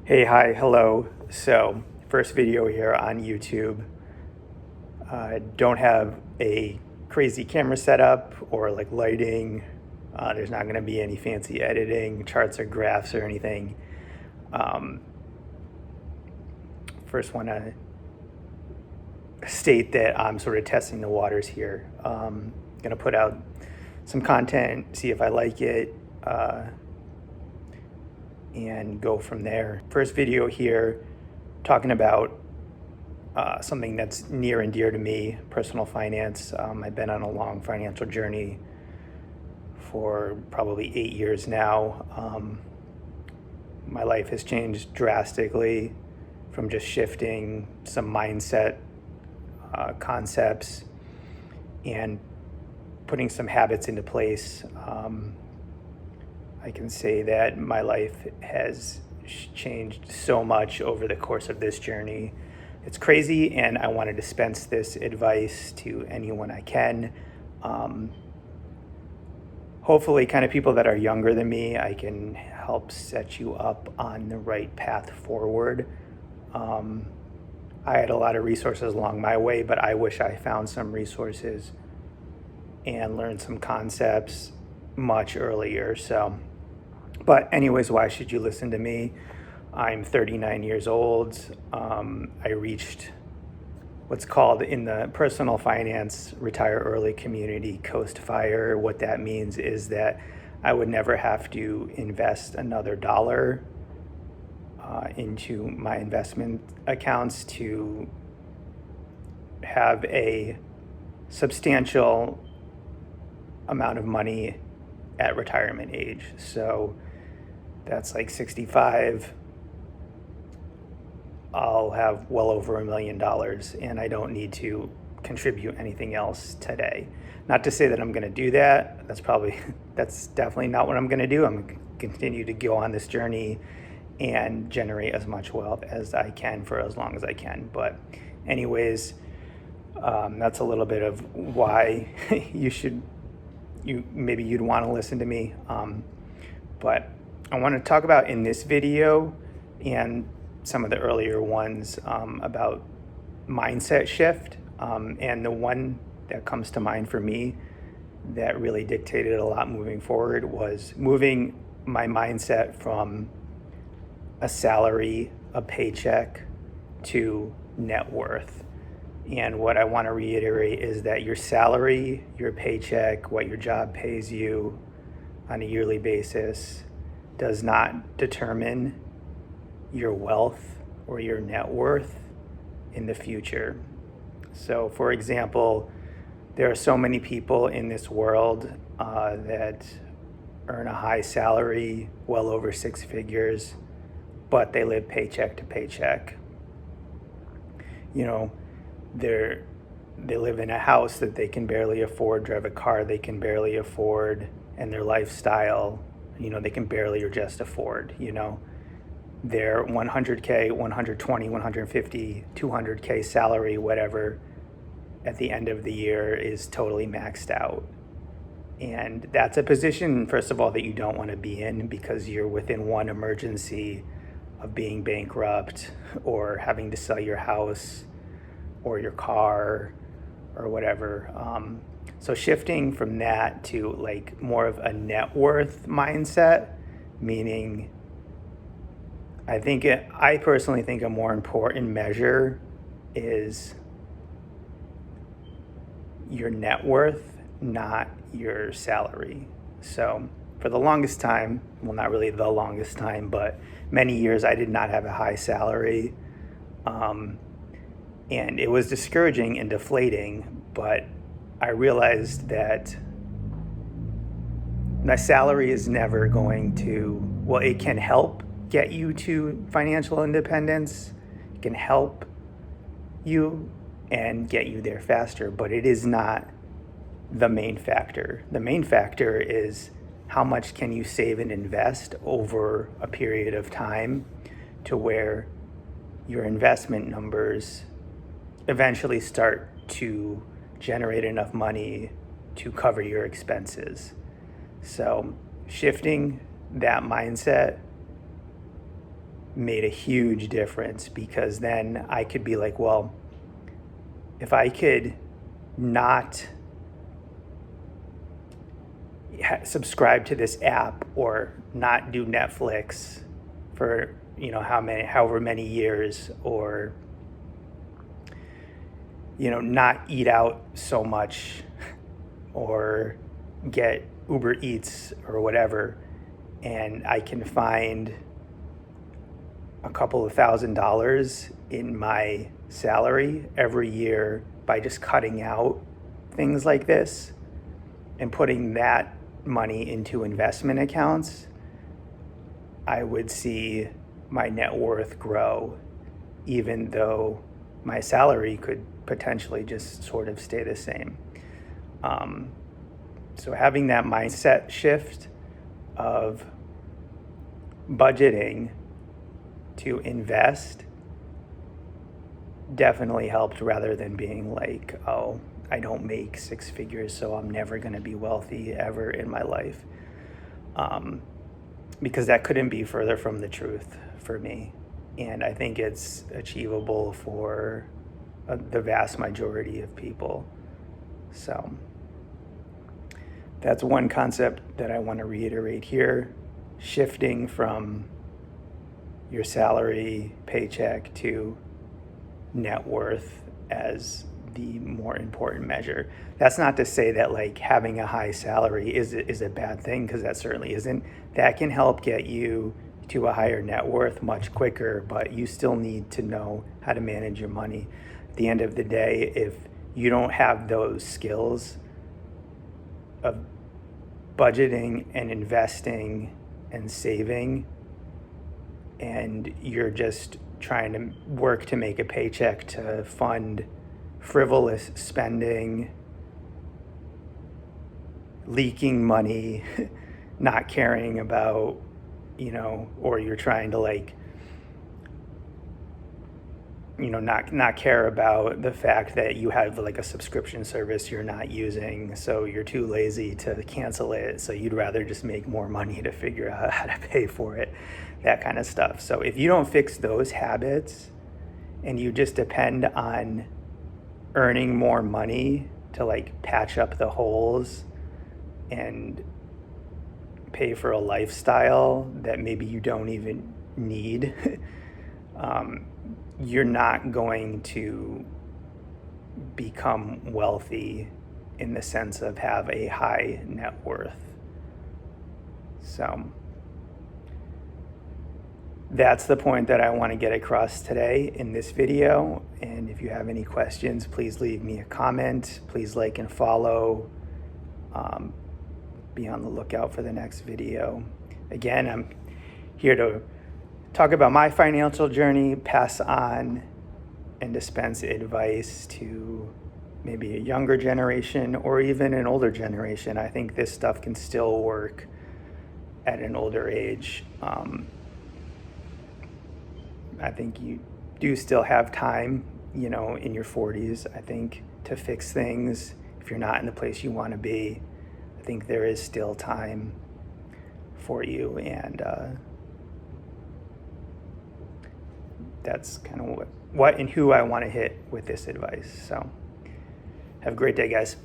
Hey, hi, hello. So, first video here on YouTube. Don't have a crazy camera setup or like lighting. There's not going to be any fancy editing, charts or graphs or anything. First, want to state that I'm sort of testing the waters here. Going to put out some content, see if I like it. And go from there. First video here, talking about something that's near and dear to me, personal finance. I've been on a long financial journey for probably 8 years now. My life has changed drastically from just shifting some mindset concepts and putting some habits into place. I can say that my life has changed so much over the course of this journey. It's crazy, and I want to dispense this advice to anyone I can. Hopefully, kind of people that are younger than me, I can help set you up on the right path forward. I had a lot of resources along my way, but I wish I found some resources and learned some concepts much earlier. But anyways, why should you listen to me? I'm 39 years old. I reached what's called in the personal finance retire early community coast fire. What that means is that I would never have to invest another dollar into my investment accounts to have a substantial amount of money at retirement age. So that's like 65. I'll have well over $1 million, and I don't need to contribute anything else today. Not to say that I'm going to do that. That's definitely not what I'm going to do. I'm going to continue to go on this journey and generate as much wealth as I can for as long as I can. But anyways, that's a little bit of why maybe you'd want to listen to me. But I want to talk about in this video and some of the earlier ones about mindset shift. And the one that comes to mind for me that really dictated a lot moving forward was moving my mindset from a salary, a paycheck, to net worth. And what I want to reiterate is that your salary, your paycheck, what your job pays you on a yearly basis does not determine your wealth or your net worth in the future. So, for example, there are so many people in this world that earn a high salary, well over 6 figures, but they live paycheck to paycheck. You know, they live in a house that they can barely afford, drive a car they can barely afford, and their lifestyle, they can barely or just afford, their 100K, 120, 150, 200K salary, whatever, at the end of the year is totally maxed out. And that's a position, first of all, that you don't want to be in because you're within one emergency of being bankrupt or having to sell your house or your car or whatever. So shifting from that to like more of a net worth mindset, meaning I personally think a more important measure is your net worth, not your salary. So for the longest time, well, not really the longest time, but many years I did not have a high salary. And it was discouraging and deflating, but I realized that my salary is never going to, it can help get you to financial independence. It can help you and get you there faster, but it is not the main factor. The main factor is how much can you save and invest over a period of time to where your investment numbers eventually start to generate enough money to cover your expenses. So shifting that mindset made a huge difference, because then I could be like, well, if I could not subscribe to this app or not do Netflix for however many years, or not eat out so much, or get Uber Eats or whatever, and I can find a couple of $1,000s in my salary every year by just cutting out things like this and putting that money into investment accounts, I would see my net worth grow, even though my salary could potentially just sort of stay the same. So having that mindset shift of budgeting to invest definitely helped, rather than being like, oh, I don't make six figures, so I'm never going to be wealthy ever in my life. Because that couldn't be further from the truth for me. And I think it's achievable for the vast majority of people. So that's one concept that I want to reiterate here: shifting from your salary paycheck to net worth as the more important measure. That's not to say that like having a high salary is a bad thing, because that certainly isn't. That can help get you to a higher net worth much quicker, but you still need to know how to manage your money. At the end of the day, if you don't have those skills of budgeting and investing and saving, and you're just trying to work to make a paycheck to fund frivolous spending, leaking money, not caring about, or you're trying to like, not care about the fact that you have like a subscription service you're not using, so you're too lazy to cancel it, so you'd rather just make more money to figure out how to pay for it, that kind of stuff. So if you don't fix those habits and you just depend on earning more money to like patch up the holes and pay for a lifestyle that maybe you don't even need, you're not going to become wealthy in the sense of have a high net worth. So that's the point that I want to get across today in this video. And if you have any questions, please leave me a comment. Please like and follow. Be on the lookout for the next video. Again, I'm here to talk about my financial journey, pass on and dispense advice to maybe a younger generation or even an older generation. I think this stuff can still work at an older age. I think you do still have time, in your 40s, I think, to fix things. If you're not in the place you want to be, I think there is still time for you. And that's kind of what and who I want to hit with this advice. So have a great day, guys.